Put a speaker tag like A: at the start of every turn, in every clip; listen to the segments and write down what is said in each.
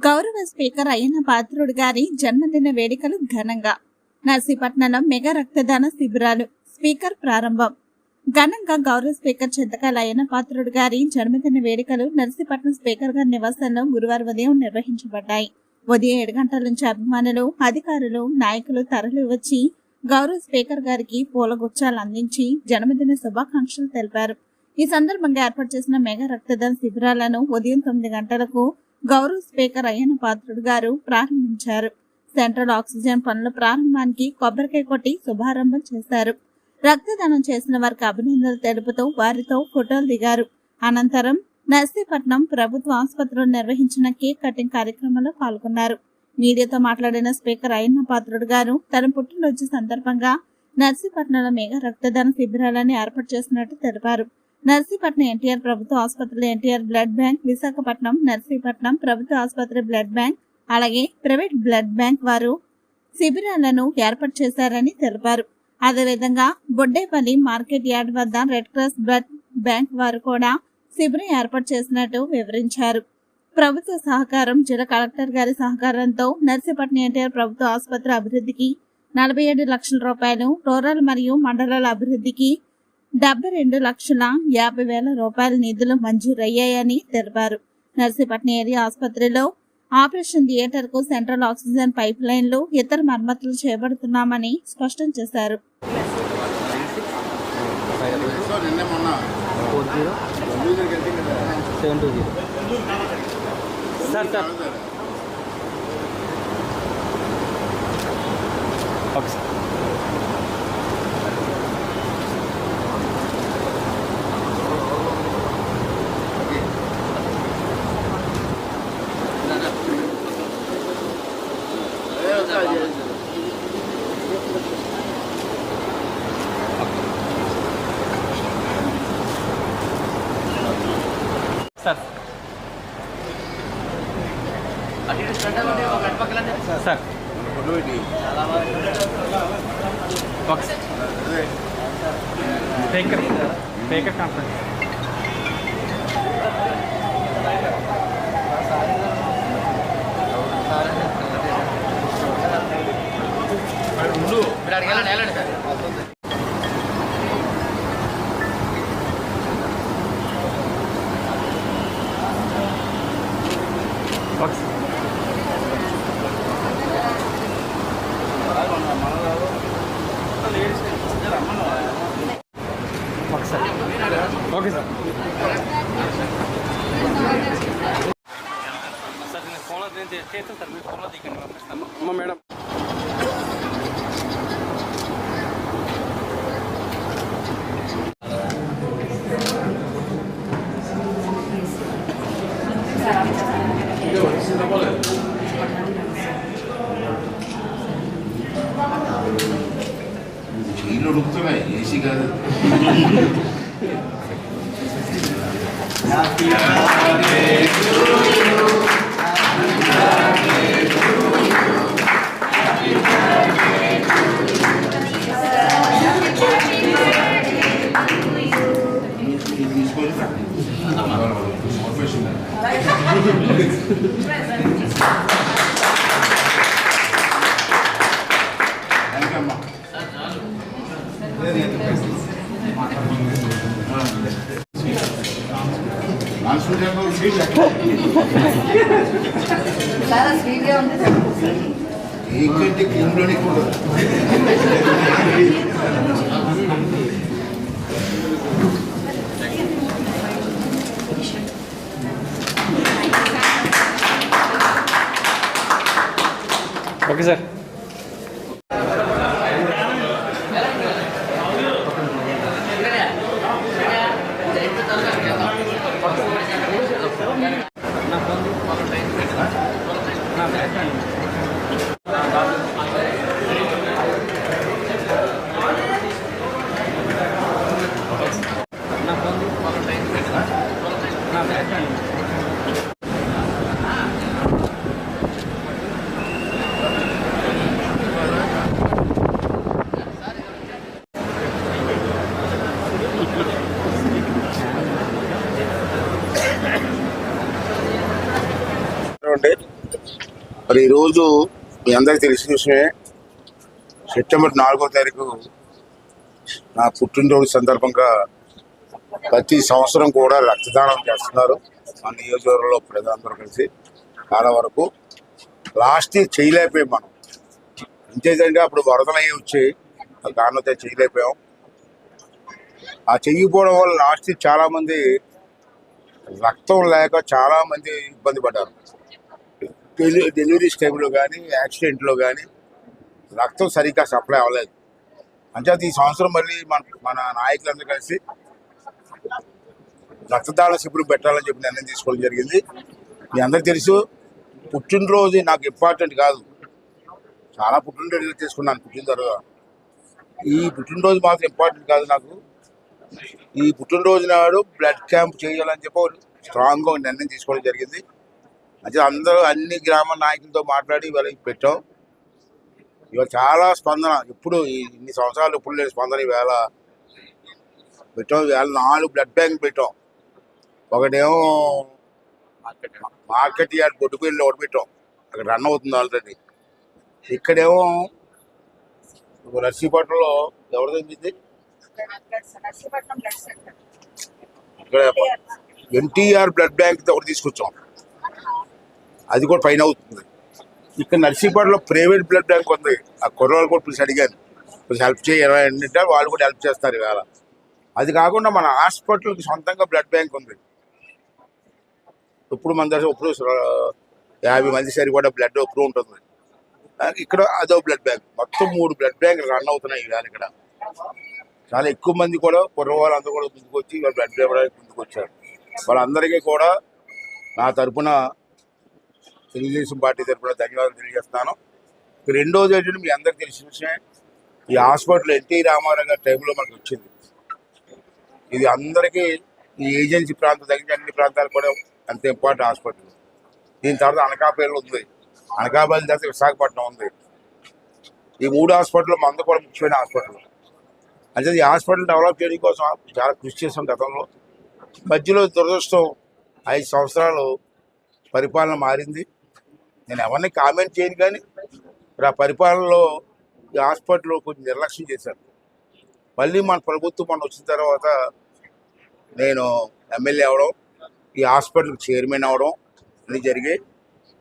A: గౌరవ స్పీకర్ అయ్యన్న పాత్రుడు గారి జన్మదిన వేడుకలు ఘనంగా. నర్సీపట్నంలో మెగా రక్తదాన శిబిరాలు. స్పీకర్ ప్రారంభం. ఘనంగా గౌరవ స్పీకర్ చింతకాయల అయ్యన్న పాత్రుడు గారి జన్మదిన వేడుకలు నర్సీపట్నం స్పీకర్ గారి నివాసంలో గురువారం ఉదయం నిర్వహించబడ్డాయి. ఉదయం 7 గంటల నుంచి అభిమానులు, అధికారులు, నాయకులు తరలి వచ్చి గౌరవ స్పీకర్ గారికి పూలగుచ్చాలు అందించి జన్మదిన శుభాకాంక్షలు తెలిపారు. ఈ సందర్భంగా ఏర్పాటు చేసిన మెగా రక్తదాన శిబిరాలను ఉదయం 9 గంటలకు గౌరవ స్పీకర్ అయ్యన్న పాత్రుడు గారు ప్రారంభించారు. సెంట్రల్ ఆక్సిజన్ పనుల ప్రారంభానికి కొబ్బరికాయ కొట్టి శుభారంభం చేశారు. రక్తదానం చేసిన వారికి అభినందనలు తెలుపుతూ వారితో ఫోటోలు దిగారు. అనంతరం నర్సీపట్నం ప్రభుత్వ ఆసుపత్రిలో నిర్వహించిన కేక్ కటింగ్ కార్యక్రమంలో పాల్గొన్నారు. మీడియాతో మాట్లాడిన స్పీకర్ అయ్యన్న పాత్రుడు గారు తన పుట్టినరోజు సందర్భంగా నర్సీపట్నంలో మెగా రక్తదాన శిబిరాలను ఏర్పాటు చేసినట్టు తెలిపారు. నర్సీపట్నం ఎన్టీఆర్ ప్రభుత్వ ఆసుపత్రిలో ఎన్టీఆర్ బ్లడ్ బ్యాంక్, విశాఖపట్నం నర్సీపట్నం ప్రభుత్వ ఆసుపత్రి బ్లడ్ బ్యాంక్, అలాగే ప్రైవేట్ బ్లడ్ బ్యాంక్ వారు శిబిరాలను ఏర్పాటు చేశారని తెలిపారు. అదేవిధంగా బొడ్డేపల్లి మార్కెట్ యార్డ్ వద్ద రెడ్ క్రాస్ బ్లడ్ బ్యాంక్ వారు కూడా శిబిరం ఏర్పాటు చేసినట్టు వివరించారు. ప్రభుత్వ సహకారం, జిల్లా కలెక్టర్ గారి సహకారంతో నర్సీపట్నం ఎన్టీఆర్ ప్రభుత్వ ఆసుపత్రి అభివృద్ధికి 47 లక్షల రూపాయలు, రూరల్ మరియు మండలాల అభివృద్ధికి 72,50,000 రూపాయల నిధులు మంజూరయ్యాయని తెలిపారు. నర్సీపట్నం ఏరియా ఆసుపత్రిలో ఆపరేషన్ థియేటర్ కు సెంట్రల్ ఆక్సిజన్ పైప్ లైన్లు, ఇతర మరమ్మతులు చేపడుతున్నామని స్పష్టం చేశారు.
B: స్పీకర్ కాన్ఫరెన్స్ మీరు అడిగేలా సార్. Okay sir. సార్ నేను ఫోన్లో చేస్తాను సార్, మీరు ఫోన్లో దిగండి పంపిస్తాను. అమ్మ మేడం
C: చైర్లు ఉడుకుతున్నాయి, ఏసీ కాదు. తీసుకొని థ్యాంక్ ఏంటంటే కింగ్లోనే కూడా
B: ఓకే సార్.
C: మరి ఈరోజు మీ అందరికీ తెలిసిన విషయమే, సెప్టెంబర్ 4వ తారీఖు నా పుట్టినరోజు సందర్భంగా ప్రతి సంవత్సరం కూడా రక్తదానం చేస్తున్నారు మన నియోజకవర్గంలో ప్రజలందరూ కలిసి. చాలా వరకు లాస్ట్ ఇయర్ చేయలేకపోయాం మనం, అంతేదంటే అప్పుడు వరదలు అయ్యి వచ్చి ఆ కారణంతో చేయలేకపోయాం. ఆ చెయ్యిపోవడం వల్ల లాస్ట్ ఇయర్ చాలామంది రక్తం లేక చాలామంది ఇబ్బంది పడ్డారు. డెలివరీస్ టైంలో కానీ యాక్సిడెంట్లో కానీ రక్తం సరిగ్గా సప్లై అవ్వలేదు. అంటే ఈ సంవత్సరం మళ్ళీ మన నాయకులందరూ కలిసి రక్తదాన శిబిరం పెట్టాలని చెప్పి నిర్ణయం తీసుకోవడం జరిగింది. మీ అందరికీ తెలుసు, పుట్టినరోజు నాకు ఇంపార్టెంట్ కాదు, చాలా పుట్టినరోజు చేసుకున్నాను పుట్టిన తర్వాత. ఈ పుట్టినరోజు మాత్రం ఇంపార్టెంట్ కాదు నాకు. ఈ పుట్టినరోజు నాడు బ్లడ్ క్యాంప్ చేయాలని చెప్పి స్ట్రాంగ్గా నిర్ణయం తీసుకోవడం జరిగింది. అంటే అందరూ అన్ని గ్రామ నాయకులతో మాట్లాడి వాళ్ళకి పెట్టాం. ఇవాళ చాలా స్పందన, ఎప్పుడు ఇన్ని సంవత్సరాలు ఎప్పుడు లేని స్పందన ఈవేళ పెట్టాం. ఇవాళ 4 బ్లడ్ బ్యాంక్ పెట్టాం. ఒకటేమో మార్కెట్ యార్డ్ బొడ్డుపల్లిలో ఒకటి పెట్టాం, అక్కడ రన్ అవుతుంది ఆల్రెడీ. ఇక్కడేమో నర్సీపట్నంలో ఎవరు తగ్గింది, ఇక్కడ ఎన్టీఆర్ బ్లడ్ బ్యాంక్ ఒకటి తీసుకొచ్చాం, అది కూడా పైన అవుతుంది. ఇక్కడ నర్సీపట్నంలో ప్రైవేట్ బ్లడ్ బ్యాంక్ ఉంది, ఆ కుర్రవాళ్ళు కూడా పిలిచి అడిగాను కొంచెం హెల్ప్ చేయాలంటే వాళ్ళు కూడా హెల్ప్ చేస్తారు ఇవాళ. అది కాకుండా మన హాస్పిటల్కి సొంతంగా బ్లడ్ బ్యాంక్ ఉంది. ఇప్పుడు మన దగ్గర ఇప్పుడు 50 మంది సరిపడా బ్లడ్ ఎప్పుడు ఉంటుంది. ఇక్కడ అదో బ్లడ్ బ్యాంక్, మొత్తం 3 బ్లడ్ బ్యాంక్ రన్ అవుతున్నాయి ఇవాళ. ఇక్కడ చాలా ఎక్కువ మంది కూడా కుర్రవాళ్ళందరూ కూడా ముందుకు వచ్చి వాళ్ళు బ్లడ్ ఇవ్వడానికి ముందుకు వచ్చారు. వాళ్ళందరికీ కూడా నా తరఫున, తెలుగుదేశం పార్టీ తరఫున ధన్యవాదాలు తెలియజేస్తున్నాను. రెండోది ఏంటంటే మీ అందరికీ తెలిసిన విషయం, ఈ హాస్పిటల్ ఎన్టీ రామారావు గారి టైంలో మనకు వచ్చింది. ఇది అందరికీ ఈ ఏజెన్సీ ప్రాంతం తగ్గించి అన్ని ప్రాంతాలు కూడా అంత ఇంపార్టెంట్ హాస్పిటల్. దీని తర్వాత అనకాపల్లి ఉంది, అనకాపల్లి తర్వాత విశాఖపట్నం ఉంది. ఈ 3 హాస్పిటల్ మందు కూడా ముఖ్యమైన హాస్పిటల్. అంటే ఈ హాస్పిటల్ డెవలప్ చేయడం కోసం చాలా కృషి చేసాం గతంలో. మధ్యలో దురదృష్టం 5 సంవత్సరాలు పరిపాలన మారింది. నేను ఎవరిని కామెంట్ చేయను, కానీ ఆ పరిపాలనలో ఈ హాస్పిటల్ కొంచెం నిర్లక్ష్యం చేశాను. మళ్ళీ మన ప్రభుత్వం మన వచ్చిన తర్వాత నేను ఎమ్మెల్యే అవ్వడం, ఈ హాస్పిటల్కి చైర్మన్ అవ్వడం అన్నీ జరిగాయి.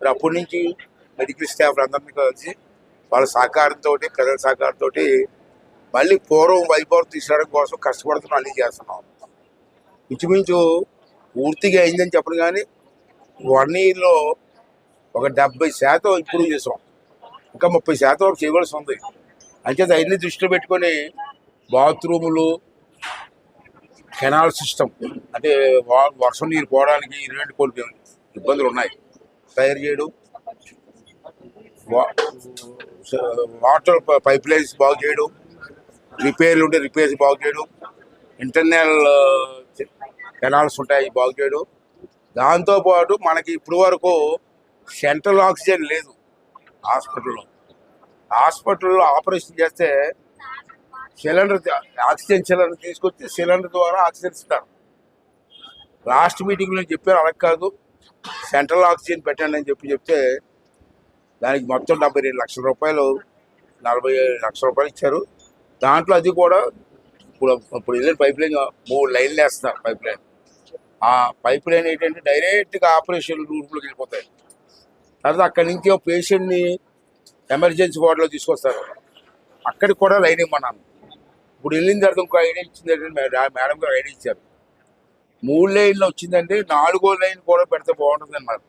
C: మరి అప్పటి నుంచి మెడికల్ స్టాఫ్ అందరినీ కలిసి వాళ్ళ సహకారంతో, ప్రజల సహకారంతో మళ్ళీ పూర్వం వైభవం తీసుకురావడం కోసం కష్టపడుతున్నాం, అన్నీ చేస్తున్నాం. ఇంచుమించు పూర్తిగా అయిందని చెప్పను, కానీ 1 ఇయర్లో ఒక 70% ఇంప్రూవ్ చేసాం. ఇంకా 30% వరకు చేయవలసి ఉంది. అంటే అవన్నీ దృష్టిలో పెట్టుకొని బాత్రూములు, కెనాల్ సిస్టమ్, అంటే వర్షం నీరు పోవడానికి ఇలాంటి కొన్ని ఇబ్బందులు ఉన్నాయి, తయారు చేయడం, వాటర్ పైప్ లైన్స్ బాగు చేయడం, రిపేర్లు ఉంటే రిపేర్స్ బాగు చేయడం, ఇంటర్నల్ కెనాల్స్ ఉంటాయి బాగు చేయడం. దాంతోపాటు మనకి ఇప్పుడు వరకు సెంట్రల్ ఆక్సిజన్ లేదు హాస్పిటల్లో. హాస్పిటల్లో ఆపరేషన్ చేస్తే సిలిండర్, ఆక్సిజన్ సిలిండర్ తీసుకొచ్చి సిలిండర్ ద్వారా ఆక్సిజన్ ఇస్తారు. లాస్ట్ మీటింగ్లో చెప్పారు, అలా కాదు సెంట్రల్ ఆక్సిజన్ పెట్టండి అని చెప్తే దానికి మొత్తం 72 లక్షల రూపాయలు, 47 లక్షల రూపాయలు ఇచ్చారు. దాంట్లో అది కూడా ఇప్పుడు వెళ్ళిన పైప్ లైన్ 3 లైన్లు వేస్తున్నారు. పైప్ లైన్, ఆ పైప్ లైన్ ఏంటంటే డైరెక్ట్గా ఆపరేషన్ రూమ్లోకి వెళ్ళిపోతాయి. తర్వాత అక్కడి నుంచి ఒక పేషెంట్ని ఎమర్జెన్సీ వార్డులో తీసుకొస్తారు, అక్కడికి కూడా లైన్ ఇవ్వమన్నాను. ఇప్పుడు వెళ్ళిన తర్వాత ఇంకో ఐడియా ఇచ్చిందంటే మేడం గారు ఐడియా ఇచ్చారు, 3 లైన్లో వచ్చిందంటే 4వ లైన్ కూడా పెడితే బాగుంటుంది అన్నారు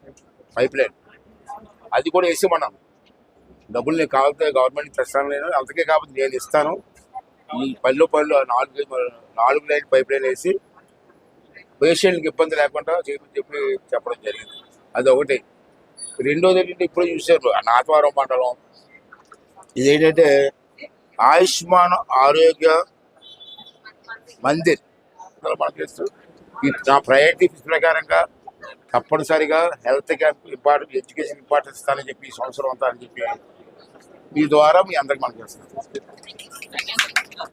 C: పైప్ లైన్. అది కూడా వేసేమన్నాను. డబ్బులు నేను కావాలంటే గవర్నమెంట్కి తెస్తాను, నేను అంతకే కాబట్టి నేను ఇస్తాను. ఈ పల్లె 4 లైన్ పైప్ లైన్ వేసి పేషెంట్కి ఇబ్బంది లేకుండా చెప్పడం జరిగింది. అది ఒకటి. రెండోది ఏంటంటే ఇప్పుడు చూసారు నాథవరం మండలం, ఇదేంటంటే ఆయుష్మాన్ ఆరోగ్య మందిర్ మనకి నా ప్రయారిటీస్ ప్రకారంగా తప్పనిసరిగా health camp important, education importance ఇస్తానని చెప్పి ఈ సంవత్సరం అంతా అని చెప్పి మీ ద్వారా మీ అందరికి మనకి చేస్తాను.